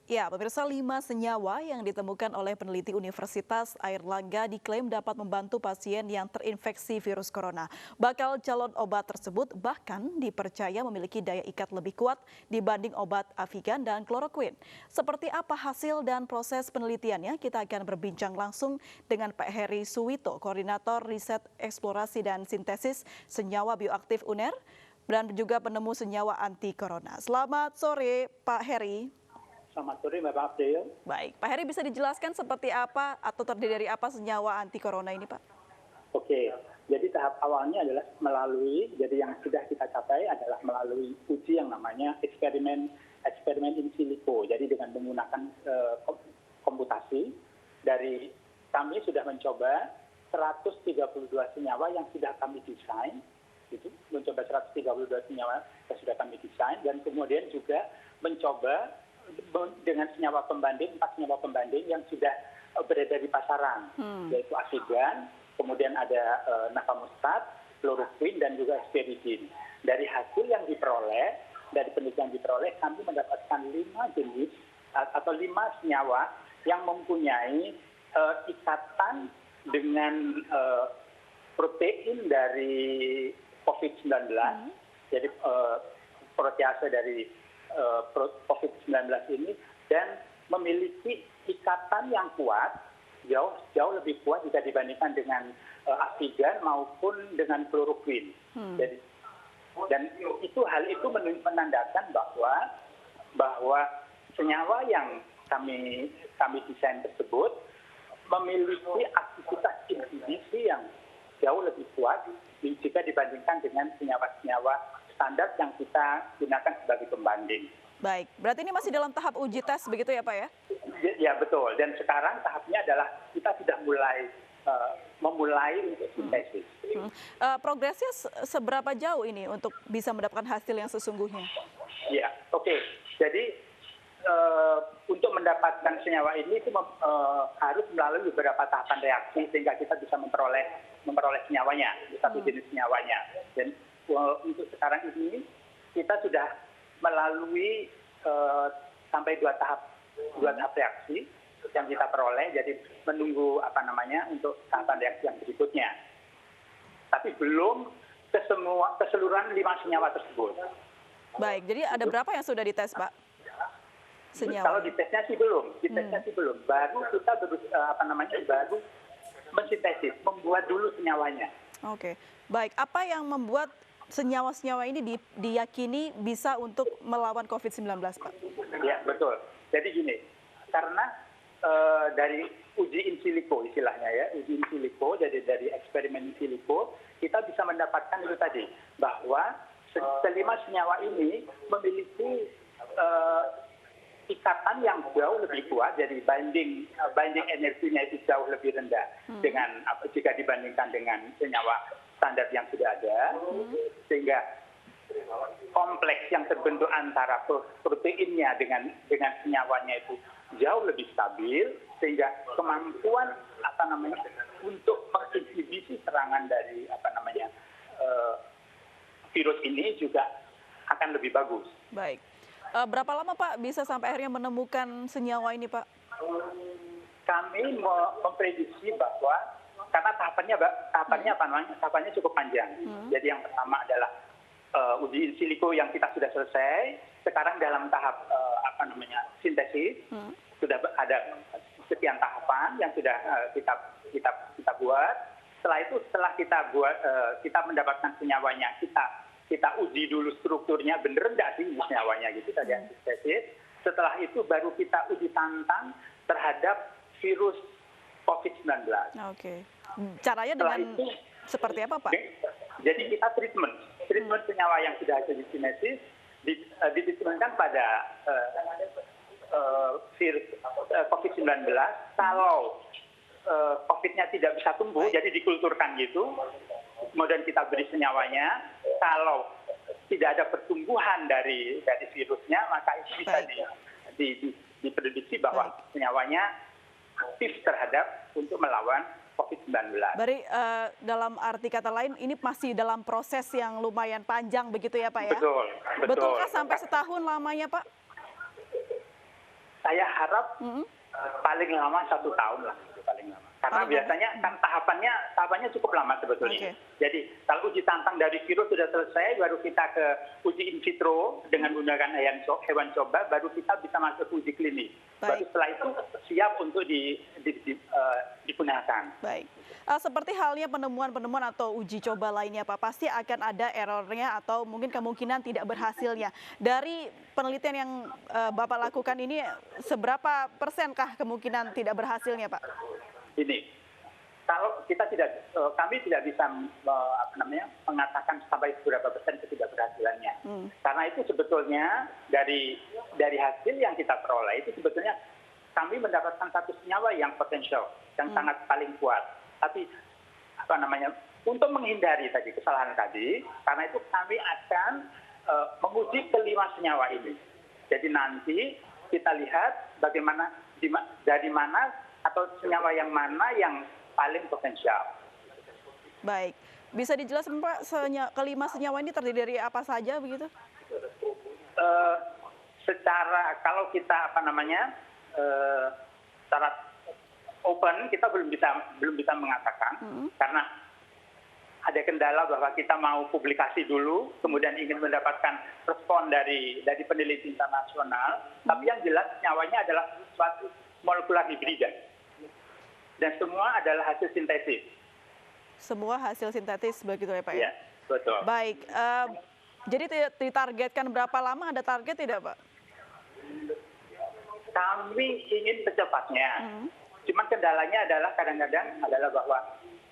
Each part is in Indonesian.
Ya, pemirsa 5 senyawa yang ditemukan oleh peneliti Universitas Airlangga diklaim dapat membantu pasien yang terinfeksi virus corona. Bakal calon obat tersebut bahkan dipercaya memiliki daya ikat lebih kuat dibanding obat Avigan dan kloroquine. Seperti apa hasil dan proses penelitiannya? Kita akan berbincang langsung dengan Pak Heri Suwito, Koordinator Riset Eksplorasi dan Sintesis Senyawa Bioaktif UNER, dan juga penemu senyawa anti corona. Selamat sore, Pak Heri. Selamat sore Mbak April. Baik, Pak Heri bisa dijelaskan seperti apa atau terdiri dari apa senyawa anti corona ini, Pak? Oke, jadi tahap awalnya adalah jadi yang sudah kita capai adalah melalui uji yang namanya eksperimen in silico. Jadi dengan menggunakan komputasi, dari kami sudah mencoba 132 senyawa yang sudah kami desain, mencoba 132 senyawa yang sudah kami desain, dan kemudian juga mencoba dengan 4 senyawa pembanding yang sudah beredar di pasaran, yaitu Avigan, kemudian ada nafamostat, kloroquine, dan juga aspiridin. Dari hasil yang diperoleh, dari penelitian yang diperoleh, kami mendapatkan 5 jenis atau 5 senyawa yang mempunyai ikatan dengan protein dari COVID-19, jadi protease dari COVID-19 ini, dan memiliki ikatan yang kuat, jauh lebih kuat jika dibandingkan dengan Avigan maupun dengan kloroquine. Jadi, dan hal itu menandakan bahwa senyawa yang kami desain tersebut memiliki aktivitas inhibisi yang jauh lebih kuat jika dibandingkan dengan senyawa-senyawa standar yang kita gunakan sebagai pembanding. Baik, berarti ini masih dalam tahap uji tes begitu ya, Pak ya? Ya, betul. Dan sekarang tahapnya adalah kita sudah memulai untuk sintesis. Progresnya seberapa jauh ini untuk bisa mendapatkan hasil yang sesungguhnya? Ya, oke. Jadi untuk mendapatkan senyawa ini itu harus melalui beberapa tahapan reaksi sehingga kita bisa memperoleh senyawanya, satu jenis senyawanya. Dan untuk sekarang ini kita sudah melalui sampai dua tahap reaksi yang kita peroleh, jadi menunggu untuk tahapan reaksi yang berikutnya. Tapi belum keseluruhan 5 senyawa tersebut. Baik, jadi ada berapa yang sudah dites, Pak? Senyawa. Kalau ditesnya sih belum, baru kita baru mensintesis, membuat dulu senyawanya. Oke, baik. Apa yang membuat senyawa-senyawa ini diyakini bisa untuk melawan COVID-19, Pak? Ya, betul. Jadi gini, karena dari uji in silico istilahnya ya, uji in silico, jadi dari eksperimen in silico, kita bisa mendapatkan itu tadi, bahwa kelima senyawa ini memiliki ikatan yang jauh lebih kuat, jadi binding energinya itu jauh lebih rendah dengan jika dibandingkan dengan senyawa standar yang sudah ada, sehingga kompleks yang terbentuk antara proteinnya dengan senyawanya itu jauh lebih stabil, sehingga kemampuan untuk menginhibisi serangan dari virus ini juga akan lebih bagus. Baik. Berapa lama, Pak, bisa sampai akhirnya menemukan senyawa ini, Pak? Kami memprediksi bahwa karena tahapannya cukup panjang. Jadi yang pertama adalah uji in silico yang kita sudah selesai. Sekarang dalam tahap sintesis, sudah ada sekian tahapan yang sudah kita buat. Setelah kita mendapatkan senyawanya, kita uji dulu strukturnya bener enggak sih senyawanya gitu tadi yang sintesis. Setelah itu baru kita uji tantang terhadap virus COVID-19. Oke. Caranya dengan seperti apa, Pak? Jadi kita treatment senyawa yang sudah ada di sinesis ditreatmentkan pada virus COVID-19. Kalau COVID-nya tidak bisa tumbuh, jadi dikulturkan gitu. Kemudian kita beri senyawanya. Kalau tidak ada pertumbuhan dari virusnya, maka itu bisa diprediksi bahwa senyawanya aktif terhadap untuk melawan COVID-19. Berarti dalam arti kata lain ini masih dalam proses yang lumayan panjang begitu ya, Pak ya? Betul. Betulkah sampai setahun lamanya, Pak? saya harap paling lama 1 tahun lah, itu paling lama. Karena biasanya kan tahapannya cukup lama sebetulnya. Jadi kalau uji tantang dari virus sudah selesai, baru kita ke uji in vitro dengan menggunakan hewan coba, baru kita bisa masuk uji klinis. Baru setelah itu siap untuk digunakan. Baik. Seperti halnya penemuan-penemuan atau uji coba lainnya, Pak, pasti akan ada errornya atau mungkin kemungkinan tidak berhasilnya. Dari penelitian yang Bapak lakukan ini, seberapa persenkah kemungkinan tidak berhasilnya, Pak? Ini, kalau kami tidak bisa mengatakan sampai berapa persen ketidakberhasilannya. Karena itu sebetulnya dari hasil yang kita peroleh itu sebetulnya kami mendapatkan satu senyawa yang potensial, yang sangat paling kuat. Tapi untuk menghindari kesalahan tadi, karena itu kami akan menguji kelima senyawa ini. Jadi nanti kita lihat bagaimana dari mana atau senyawa yang mana yang paling potensial. Baik, bisa dijelaskan Pak, kelima senyawa ini terdiri dari apa saja begitu? Secara kalau kita secara open kita belum bisa mengatakan karena ada kendala bahwa kita mau publikasi dulu, kemudian ingin mendapatkan respon dari peneliti internasional. Tapi yang jelas senyawanya adalah suatu molekular hibrida. Dan semua adalah hasil sintesis. Semua hasil sintetis begitu ya Pak? Iya, betul. Baik, jadi ditargetkan berapa lama, ada target tidak Pak? Kami ingin secepatnya. Cuman kendalanya adalah kadang-kadang adalah bahwa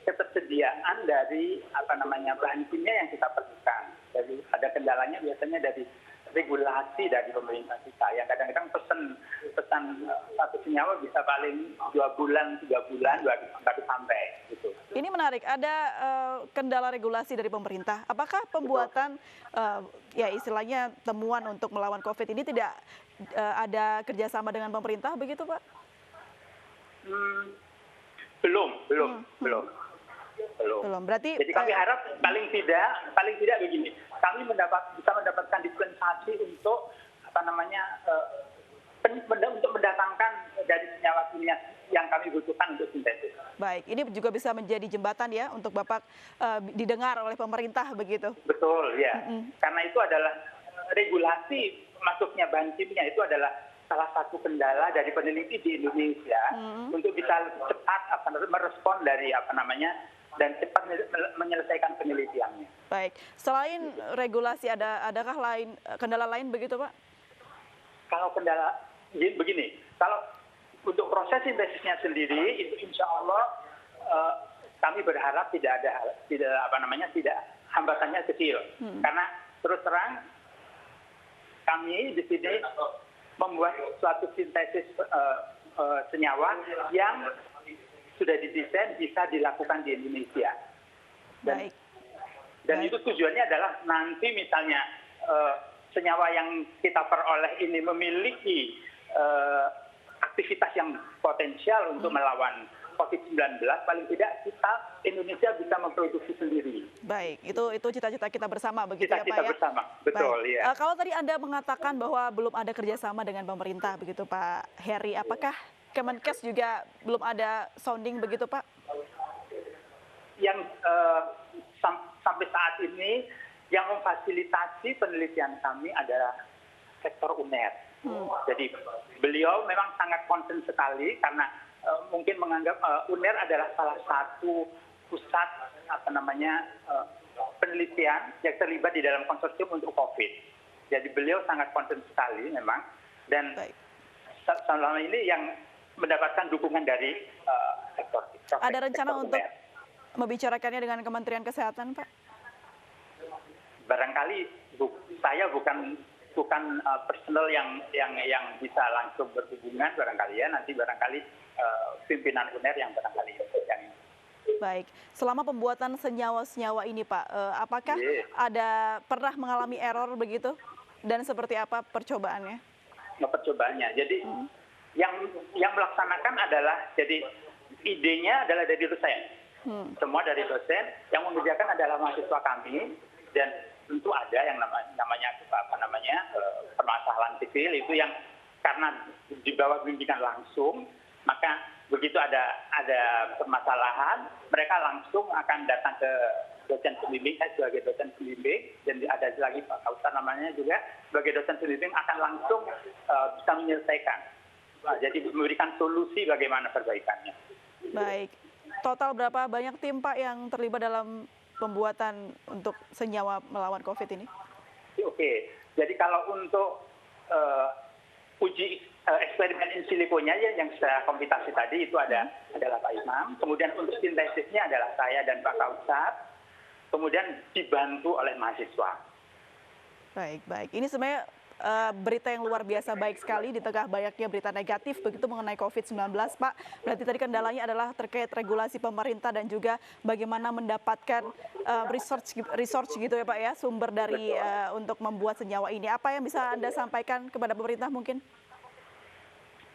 ketersediaan dari bahan kimia yang kita perlukan. Jadi ada kendalanya biasanya dari regulasi dari pemerintah kita. Yang kadang-kadang pesan satu senyawa bisa paling 2 bulan, 3 bulan baru sampai. Gitu. Ini menarik, ada kendala regulasi dari pemerintah. Apakah pembuatan istilahnya temuan untuk melawan COVID ini tidak ada kerjasama dengan pemerintah begitu Pak? Belum. Berarti jadi kami harap paling tidak begini. Kami bisa mendapatkan dispensasi untuk untuk mendatangkan dari senyawa kimia yang kami butuhkan untuk sintesis. Baik, ini juga bisa menjadi jembatan ya untuk Bapak didengar oleh pemerintah begitu. Betul ya. Karena itu adalah regulasi masuknya bahan kimia itu adalah salah satu kendala dari peneliti di Indonesia untuk bisa cepat merespon dari dan cepat menyelesaikan penelitiannya. Baik, selain regulasi adakah kendala lain begitu Pak? Kalau kendala begini, kalau untuk proses sintesisnya sendiri itu insya Allah kami berharap tidak hambatannya kecil. Karena terus terang kami di sini membuat suatu sintesis senyawa yang sudah didesain bisa dilakukan di Indonesia. Dan itu tujuannya adalah nanti misalnya senyawa yang kita peroleh ini memiliki aktivitas yang potensial untuk melawan COVID-19, paling tidak Indonesia bisa memproduksi sendiri. Baik, itu cita-cita kita bersama begitu ya Pak ya? Cita-cita bersama, betul ya. Kalau tadi Anda mengatakan bahwa belum ada kerjasama dengan pemerintah begitu Pak Heri, apakah Kemenkes juga belum ada sounding begitu Pak? Yang sampai saat ini yang memfasilitasi penelitian kami adalah sektor UNER. Jadi beliau memang sangat concern sekali karena mungkin menganggap UNER adalah salah satu pusat penelitian yang terlibat di dalam konsorsium untuk COVID. Jadi beliau sangat concern sekali memang dan selama ini yang mendapatkan dukungan dari sektor. Ada rencana untuk membicarakannya dengan Kementerian Kesehatan, Pak? Barangkali saya bukan personal yang bisa langsung berhubungan barangkali ya, nanti barangkali pimpinan UNER yang barangkali yang ini. Baik, selama pembuatan senyawa-senyawa ini Pak, apakah ada pernah mengalami error begitu dan seperti apa percobaannya? Percobaannya, jadi yang melaksanakan adalah, jadi idenya adalah dari dosen, semua dari dosen, yang mengerjakan adalah mahasiswa kami dan tentu ada yang namanya permasalahan sipil itu yang karena di bawah bimbingan langsung, maka begitu ada permasalahan, mereka langsung akan datang ke dosen pembimbing, saya sebagai dosen pembimbing, dan ada lagi Pak Kausar namanya juga, sebagai dosen pembimbing akan langsung bisa menyelesaikan. Jadi memberikan solusi bagaimana perbaikannya. Baik. Total berapa banyak tim Pak yang terlibat dalam pembuatan untuk senyawa melawan COVID ini? Oke, jadi kalau untuk uji eksperimen in siliconya yang saya komputasi tadi itu adalah Pak Imam. Kemudian untuk sintesisnya adalah saya dan Pak Kausar. Kemudian dibantu oleh mahasiswa. Baik. Ini sebenarnya berita yang luar biasa baik sekali di tengah banyaknya berita negatif begitu mengenai COVID-19, Pak. Berarti tadi kendalanya adalah terkait regulasi pemerintah dan juga bagaimana mendapatkan research gitu ya Pak ya, sumber dari untuk membuat senyawa ini. Apa yang bisa Anda sampaikan kepada pemerintah mungkin?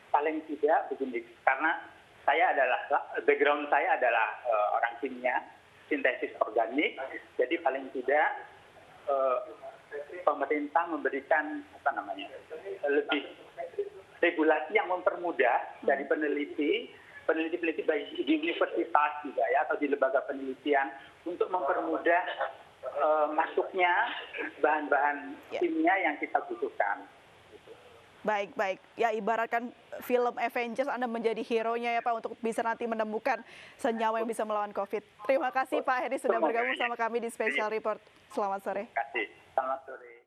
Paling tidak begini, karena background saya adalah orang kimia, sintesis organik, jadi paling tidak pemerintah memberikan lebih regulasi yang mempermudah dari peneliti baik di universitas juga ya atau di lembaga penelitian untuk mempermudah masuknya bahan-bahan kimia yang kita butuhkan. Baik. Ya ibaratkan film Avengers Anda menjadi hero-nya ya Pak untuk bisa nanti menemukan senyawa yang bisa melawan COVID. Terima kasih Pak Heri sudah bergabung sama kami di Special Report. Selamat sore. Terima kasih. Selamat sore.